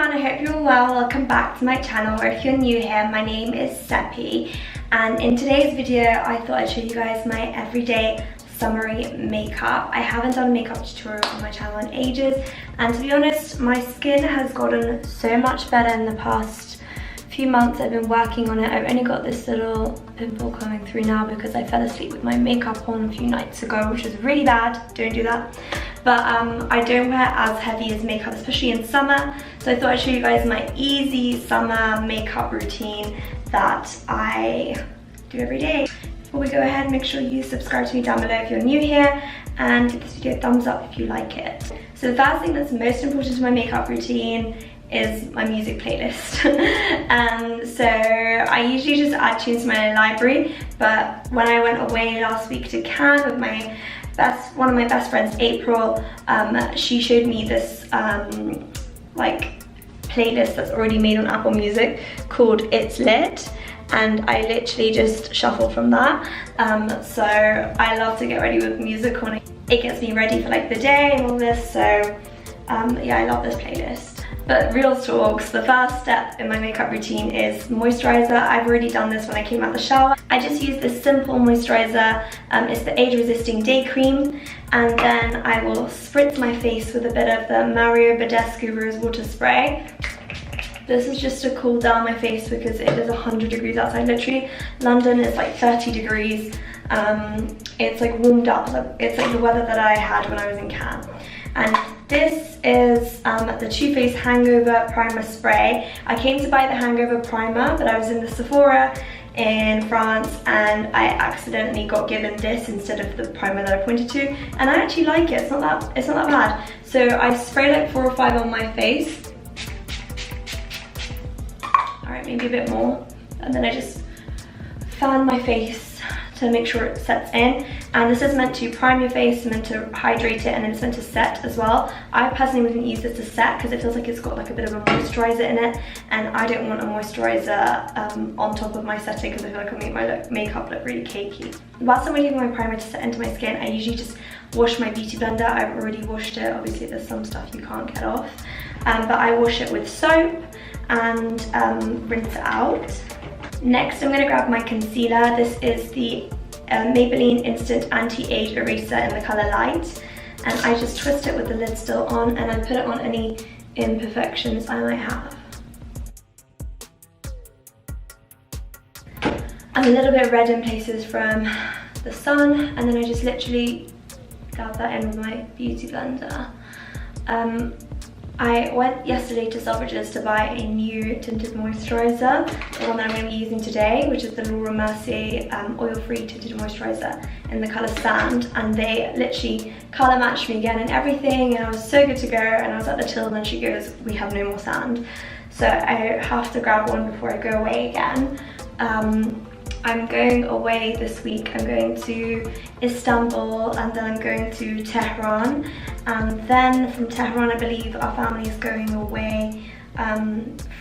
everyone, I hope you're well. Welcome back to my channel, or if you're new here, my name is Seppi, and in today's video I thought I'd show you guys my everyday summery makeup. I haven't done a makeup tutorial on my channel in ages, and to be honest, my skin has gotten so much better in the past few months. I've been working on it. I've only got this little pimple coming through now because I fell asleep with my makeup on a few nights ago, which is really bad. Don't do that. But I don't wear as heavy as makeup, especially in summer. So I thought I'd show you guys my easy summer makeup routine that I do every day. Before we go ahead, make sure you subscribe to me down below if you're new here, and give this video a thumbs up if you like it. So the first thing that's most important to my makeup routine is my music playlist. So I usually just add tunes to my library, but when I went away last week to Cannes with one of my best friends, April, she showed me this like playlist that's already made on Apple Music called It's Lit, and I literally just shuffle from that. So I love to get ready with music on. It gets me ready for like the day and all this, so yeah, I love this playlist. But real talks, the first step in my makeup routine is moisturizer. I've already done this when I came out of the shower. I just use this simple moisturizer. It's the age resisting day cream, and then I will spritz my face with a bit of the Mario Badescu Rose Water Spray. This is just to cool down my face because it is 100 degrees outside. Literally, London is like 30 degrees. It's like warmed up. It's like the weather that I had when I was in Cannes. And this is the Too Faced Hangover Primer Spray. I came to buy the Hangover Primer, but I was in the Sephora in France and I accidentally got given this instead of the primer that I pointed to, and I actually like it. It's not that bad. So I spray like 4 or 5 on my face. Alright, maybe a bit more. And then I just fan my face to make sure it sets in. And this is meant to prime your face, meant to hydrate it, and then it's meant to set as well. I personally wouldn't use this to set because it feels like it's got like a bit of a moisturizer in it, and I don't want a moisturizer on top of my setting because I feel like it'll make my makeup look really cakey. Whilst I'm waiting for my primer to set into my skin, I usually just wash my beauty blender. I've already washed it. Obviously there's some stuff you can't get off, but I wash it with soap and rinse it out. Next, I'm going to grab my concealer. This is the Maybelline Instant Anti-Age Eraser in the colour Light, and I just twist it with the lid still on, and I put it on any imperfections I might have. I'm a little bit red in places from the sun, and then I just literally dab that in with my beauty blender. I went yesterday to Selfridges to buy a new tinted moisturiser, the one that I'm going to be using today, which is the Laura Mercier oil-free tinted moisturiser in the colour Sand, and they literally colour matched me again and everything, and I was so good to go. And I was at the till, and then she goes, "We have no more sand." So I have to grab one before I go away again. I'm going away this week. I'm going to Istanbul, and then I'm going to Tehran, and then from Tehran I believe our family is going away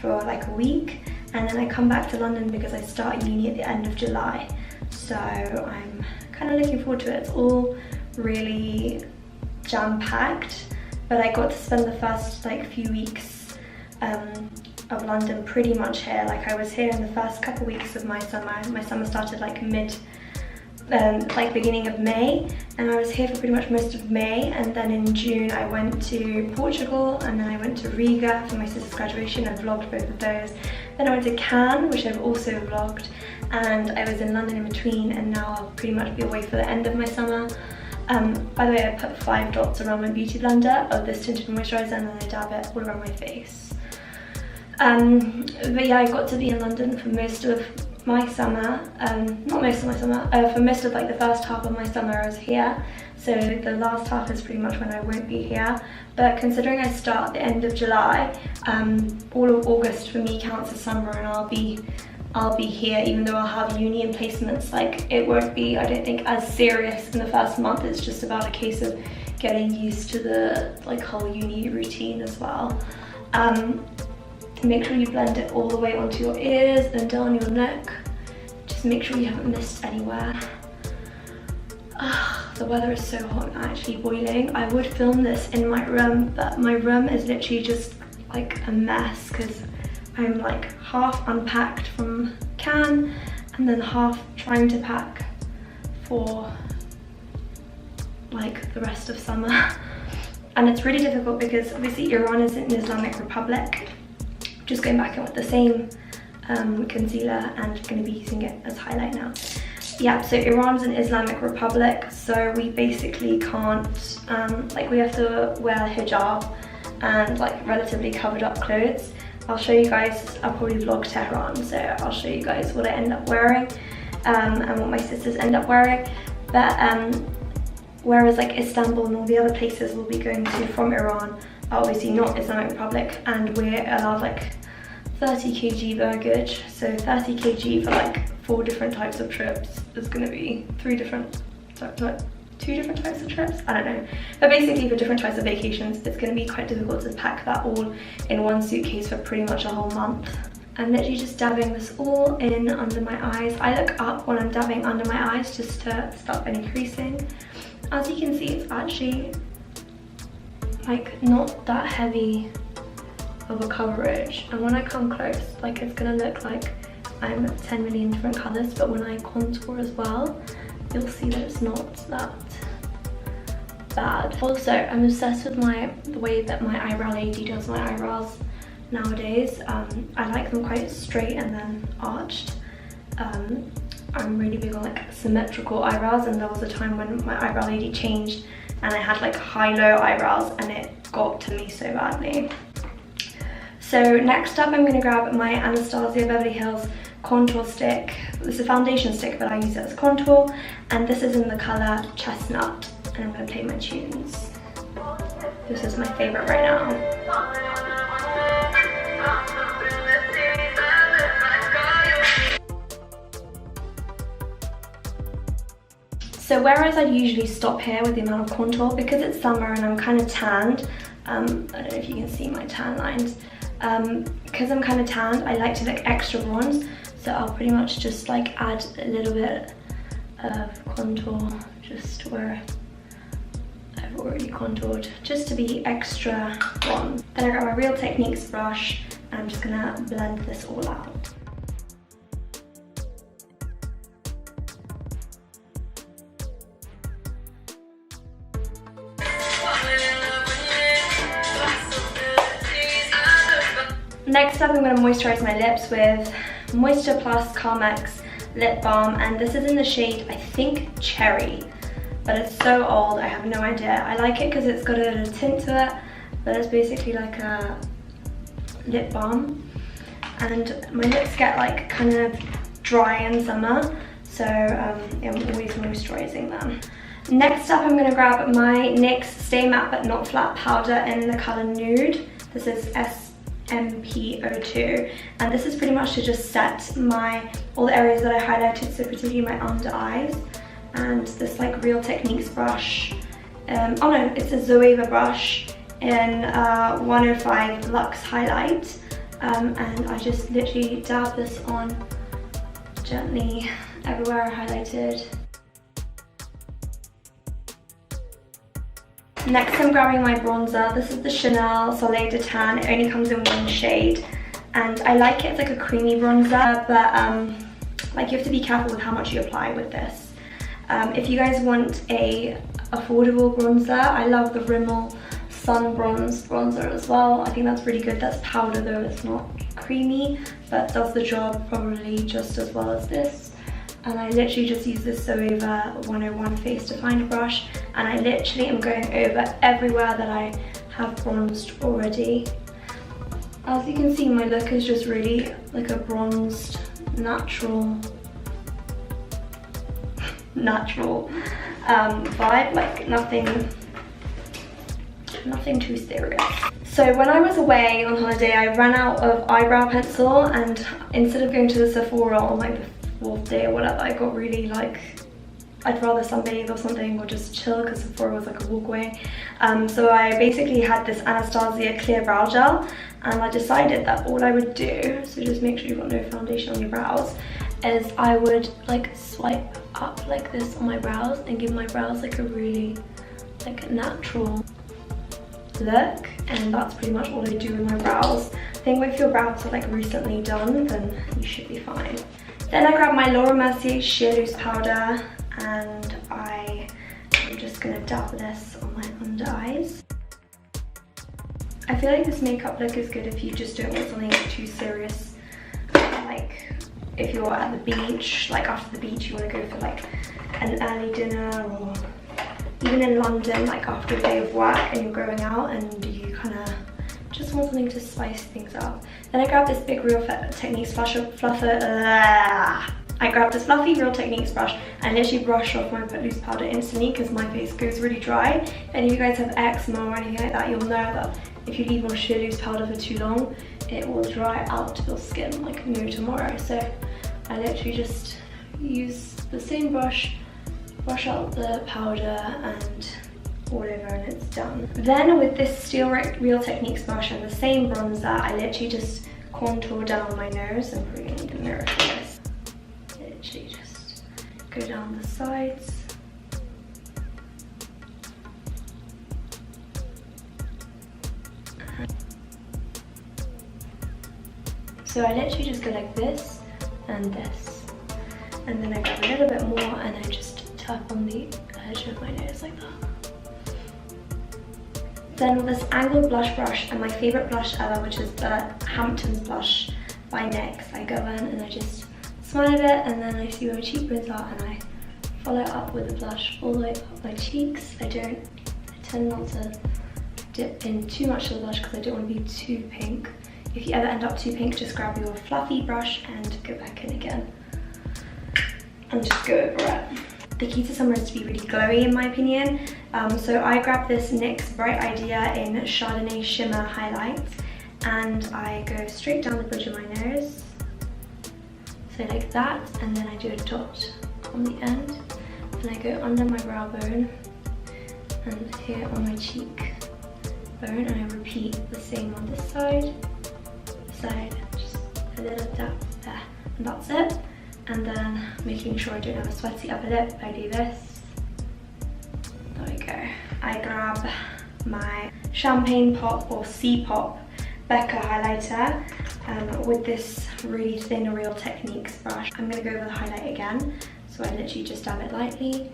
for like a week, and then I come back to London because I start uni at the end of July. So I'm kind of looking forward to it. It's all really jam-packed, but I got to spend the first like few weeks of London pretty much here. Like I was here in the first couple weeks of my summer. My summer started like beginning of May, and I was here for pretty much most of May, and then in June I went to Portugal, and then I went to Riga for my sister's graduation. I vlogged both of those. Then I went to Cannes, which I've also vlogged, and I was in London in between, and now I'll pretty much be away for the end of my summer. By the way, I put 5 dots around my beauty blender of this tinted moisturiser, and then I dab it all around my face. But yeah, I got to be in London for most of my summer, not most of my summer, for most of like the first half of my summer I was here. So the last half is pretty much when I won't be here. But considering I start at the end of July, all of August for me counts as summer, and I'll be here even though I'll have uni and placements. Like it won't be, I don't think, as serious in the first month. It's just about a case of getting used to the like whole uni routine as well. Make sure you blend it all the way onto your ears and down your neck. Just make sure you haven't missed anywhere. The weather is so hot and actually boiling. I would film this in my room, but my room is literally just like a mess because I'm like half unpacked from Cannes and then half trying to pack for like the rest of summer. And it's really difficult because obviously Iran is an Islamic Republic. Just going back in with the same concealer and going to be using it as highlight now. Yeah, so Iran's an Islamic Republic, so we basically can't, like we have to wear hijab and like relatively covered up clothes. I'll show you guys, I'll probably vlog Tehran, so I'll show you guys what I end up wearing and what my sisters end up wearing. But whereas like Istanbul and all the other places we'll be going to from Iran are obviously not Islamic Republic, and we're allowed like 30 kg baggage, so 30 kg for like 4 different types of trips is going to be 2 different types of trips, I don't know, but basically for different types of vacations it's going to be quite difficult to pack that all in one suitcase for pretty much a whole month. I'm literally just dabbing this all in under my eyes. I look up when I'm dabbing under my eyes just to stop any creasing. As you can see, it's actually like not that heavy of a coverage, and when I come close, like it's gonna look like I'm 10 million different colors, but when I contour as well, you'll see that it's not that bad. Also, I'm obsessed with the way that my eyebrow lady does my eyebrows nowadays. I like them quite straight and then arched. I'm really big on like symmetrical eyebrows, and there was a time when my eyebrow lady changed and I had like high-low eyebrows and it got to me so badly. So next up I'm going to grab my Anastasia Beverly Hills contour stick. This is a foundation stick, but I use it as contour, and this is in the colour Chestnut, and I'm going to play my tunes. This is my favourite right now. So whereas I usually stop here with the amount of contour, because it's summer and I'm kind of tanned, I don't know if you can see my tan lines, because I'm kind of tanned, I like to look extra bronze, so I'll pretty much just like add a little bit of contour just where I've already contoured, just to be extra bronze. Then I got my Real Techniques brush and I'm just gonna blend this all out. Next up, I'm going to moisturize my lips with Moisture Plus Carmex Lip Balm, and this is in the shade, I think, Cherry, but it's so old, I have no idea. I like it because it's got a little tint to it, but it's basically like a lip balm, and my lips get like kind of dry in summer, so I'm always moisturizing them. Next up, I'm going to grab my NYX Stay Matte But Not Flat powder in the color Nude. This is SMP02, and this is pretty much to just set all the areas that I highlighted, so particularly my under eyes. And this like Real Techniques brush, oh no, it's a Zoeva brush in 105 Luxe Highlight, and I just literally dab this on gently everywhere I highlighted. Next, I'm grabbing my bronzer. This is the Chanel Soleil de Tan. It only comes in one shade, and I like it. It's like a creamy bronzer, but like you have to be careful with how much you apply with this. If you guys want a affordable bronzer, I love the Rimmel Sun Bronze bronzer as well. I think that's really good. That's powder though, it's not creamy, but does the job probably just as well as this. And I literally just use this Zoeva 101 Face Definer brush, and I literally am going over everywhere that I have bronzed already. As you can see, my look is just really like a bronzed, natural vibe, like nothing too serious. So when I was away on holiday, I ran out of eyebrow pencil, and instead of going to the Sephora on like the 4th day or whatever, I got really like, I'd rather sunbathe or something or just chill, because Sephora was like a walkway. So I basically had this Anastasia clear brow gel, and I decided that all I would do, so just make sure you've got no foundation on your brows, is I would like swipe up like this on my brows and give my brows like a really like natural look, and that's pretty much all I do with my brows. I think if your brows are like recently done, then you should be fine. Then I grab my Laura Mercier Sheer Loose powder, and I'm just gonna dab this on my under eyes. I feel like this makeup look is good if you just don't want something too serious. Like if you're at the beach, like after the beach you want to go for like an early dinner, or even in London, like after a day of work and you're going out and you kind of just want something to spice things up. Then I grab this big Real Techniques I grabbed this fluffy Real Techniques brush and literally brush off my loose powder instantly because my face goes really dry. If any of you guys have eczema or anything like that, you'll know that if you leave on sheer loose powder for too long, it will dry out your skin like no tomorrow. So I literally just use the same brush, brush out the powder and all over, and it's done. Then with this Steel Real Techniques brush and the same bronzer, I literally just contour down my nose. I'm probably gonna need the mirror for this. Literally just go down the sides. So I literally just go like this and this, and then I grab a little bit more and I just tap on the edge of my nose like that. Then with this angled blush brush and my favourite blush ever, which is the Hamptons blush by NYX, I go in and I just smile a bit, and then I see where my cheekbones are and I follow up with the blush all the way up my cheeks. I tend not to dip in too much of the blush because I don't want to be too pink. If you ever end up too pink, just grab your fluffy brush and go back in again and just go over it. The key to summer is to be really glowy in my opinion. So I grabbed this NYX Bright Idea in Chardonnay Shimmer Highlights, and I go straight down the bridge of my nose. So like that, and then I do a dot on the end, and I go under my brow bone and here on my cheek bone, and I repeat the same on this side, just a little dab there, and that's it. And then making sure I don't have a sweaty upper lip, I do this. There we go. I grab my Champagne Pop or C-Pop Becca highlighter with this really thin Real Techniques brush. I'm going to go over the highlight again. So I literally just dab it lightly,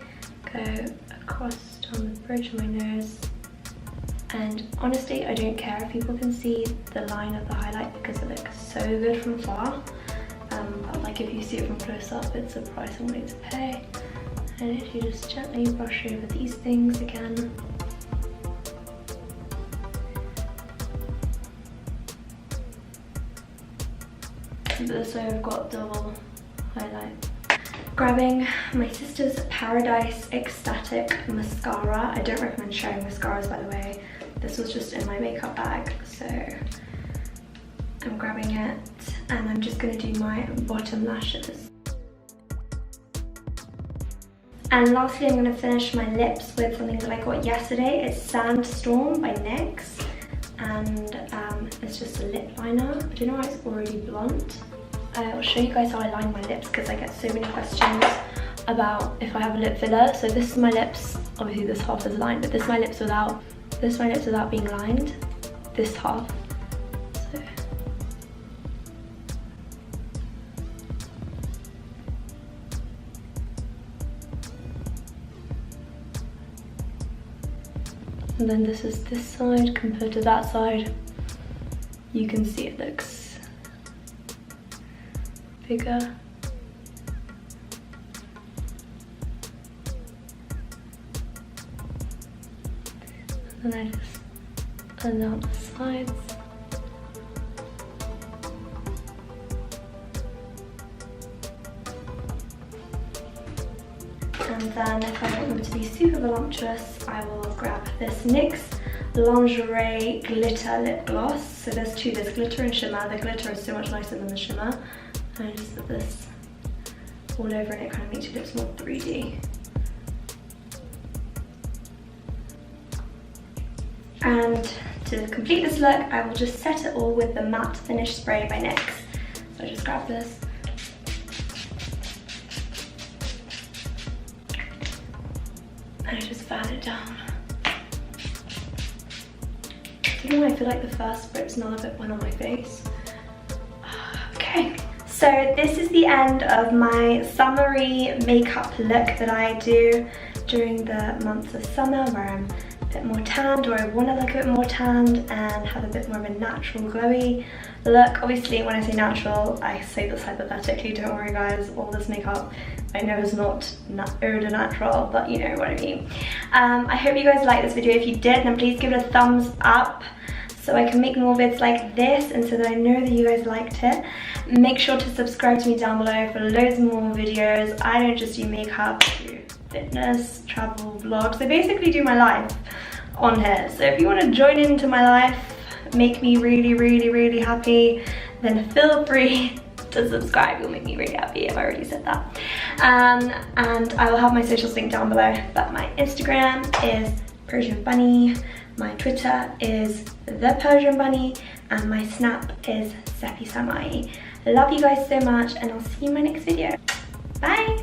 go across down the bridge of my nose. And honestly, I don't care if people can see the line of the highlight because it looks so good from far. But like if you see it from close up, it's a price I'm willing to pay. And if you just gently brush over these things again. So I've got double highlight. Grabbing my sister's Paradise Ecstatic mascara. I don't recommend sharing mascaras, by the way. This was just in my makeup bag, so I'm grabbing it and I'm just going to do my bottom lashes. And lastly, I'm going to finish my lips with something that I got yesterday. It's Sandstorm by NYX, and it's just a lip liner. I don't know why it's already blunt. I'll show you guys how I line my lips because I get so many questions about if I have a lip filler. So this is my lips. Obviously this half is lined, but this is my lips without being lined. This half. So. And then this is this side compared to that side. You can see it looks bigger. And then I just blend out the sides. And then if I want them to be super voluptuous, I will grab this NYX Lingerie Glitter Lip Gloss. So there's two, there's glitter and shimmer. The glitter is so much nicer than the shimmer. And I just put this all over and it kind of makes your lips more 3D. And to complete this look, I will just set it all with the Matte Finish Spray by NYX. So I just grab this. And I just fan it down. Do you know, I feel like the first spritz none of it went on my face. Okay, so this is the end of my summery makeup look that I do during the months of summer, where I'm a bit more tanned, or I want to look a bit more tanned and have a bit more of a natural glowy look. Obviously when I say natural, I say this hypothetically, don't worry guys, all this makeup I know is not eau de natural, but you know what I mean. I hope you guys liked this video. If you did, then please give it a thumbs up so I can make more vids like this, and so that I know that you guys liked it. Make sure to subscribe to me down below for loads more videos. I don't just do makeup, I do fitness, travel, vlogs. I basically do my life on here. So if you want to join into my life, make me really happy, then feel free to subscribe. You'll make me really happy. I've already said that. And I will have my socials linked down below, but my Instagram is persianbunny, my Twitter is the persianbunny, and my Snap is seppi samai. Love you guys so much, and I'll see you in my next video. Bye.